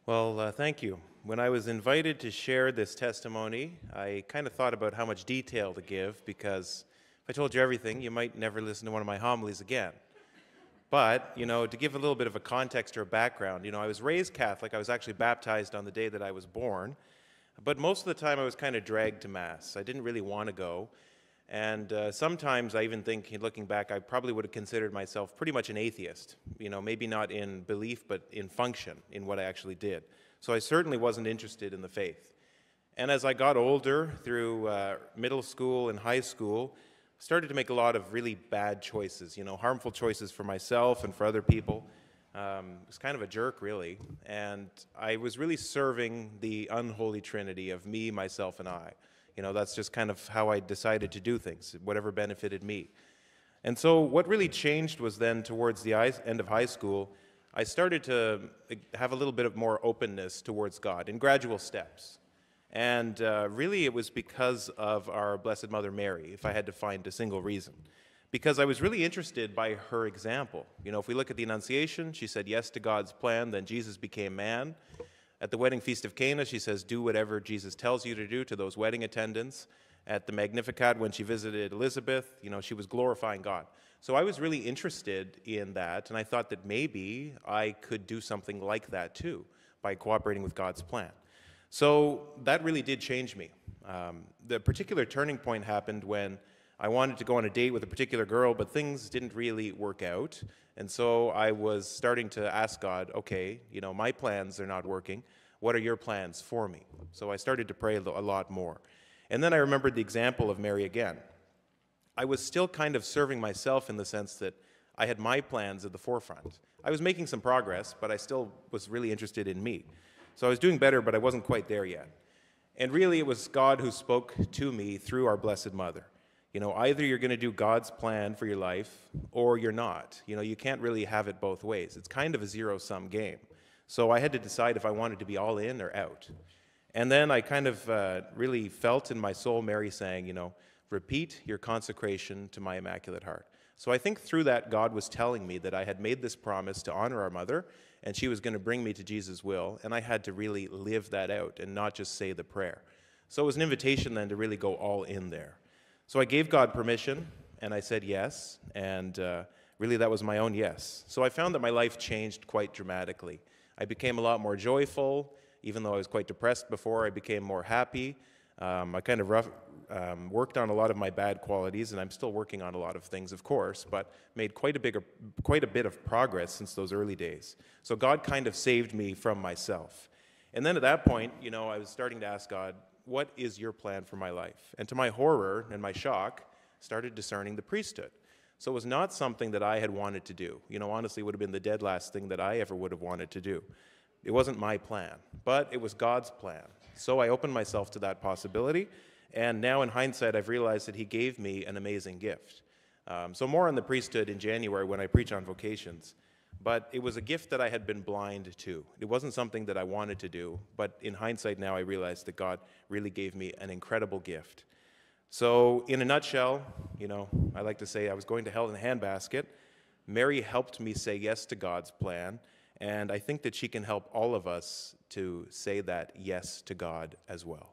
Thank you. When I was invited to share this testimony, I kind of thought about how much detail to give because if I told you everything, you might never listen to one of my homilies again. But, to give a little bit of a context or a background, I was raised Catholic. I was actually baptized on the day that I was born. But most of the time, I was kind of dragged to Mass. I didn't really want to go. And sometimes I even think, looking back, I probably would have considered myself pretty much an atheist. Maybe not in belief, but in function, in what I actually did. So I certainly wasn't interested in the faith. And as I got older, through middle school and high school, started to make a lot of really bad choices, harmful choices for myself and for other people. Was kind of a jerk, really. And I was really serving the unholy trinity of me, myself, and I. That's just kind of how I decided to do things, whatever benefited me. And so what really changed was then towards the end of high school, I started to have a little bit of more openness towards God in gradual steps. And really it was because of our Blessed Mother Mary, if I had to find a single reason. Because I was really interested by her example. If we look at the Annunciation, she said yes to God's plan, then Jesus became man. At the wedding feast of Cana, she says, do whatever Jesus tells you to do to those wedding attendants. At the Magnificat, when she visited Elizabeth, she was glorifying God. So I was really interested in that, and I thought that maybe I could do something like that too, by cooperating with God's plan. So that really did change me. The particular turning point happened when I wanted to go on a date with a particular girl, but things didn't really work out. And so I was starting to ask God, okay, my plans are not working. What are your plans for me? So I started to pray a lot more. And then I remembered the example of Mary again. I was still kind of serving myself in the sense that I had my plans at the forefront. I was making some progress, but I still was really interested in me. So I was doing better, but I wasn't quite there yet. And really, it was God who spoke to me through our Blessed Mother. Either you're going to do God's plan for your life or you're not. You can't really have it both ways. It's kind of a zero-sum game. So I had to decide if I wanted to be all in or out. And then I kind of really felt in my soul Mary saying, repeat your consecration to my Immaculate Heart. So I think through that, God was telling me that I had made this promise to honor our mother, and she was going to bring me to Jesus' will, and I had to really live that out and not just say the prayer. So it was an invitation then to really go all in there. So I gave God permission, and I said yes, and really that was my own yes. So I found that my life changed quite dramatically. I became a lot more joyful. Even though I was quite depressed before, I became more happy. I kind of worked on a lot of my bad qualities, and I'm still working on a lot of things, of course, but made quite a bit of progress since those early days. So God kind of saved me from myself. And then at that point, I was starting to ask God, what is your plan for my life? And to my horror and my shock, started discerning the priesthood. So it was not something that I had wanted to do. Honestly, it would have been the dead last thing that I ever would have wanted to do. It wasn't my plan, but it was God's plan. So I opened myself to that possibility, and now in hindsight, I've realized that He gave me an amazing gift. So more on the priesthood in January when I preach on vocations. But it was a gift that I had been blind to. It wasn't something that I wanted to do, but in hindsight now I realize that God really gave me an incredible gift. So in a nutshell, I like to say I was going to hell in a handbasket. Mary helped me say yes to God's plan, and I think that she can help all of us to say that yes to God as well.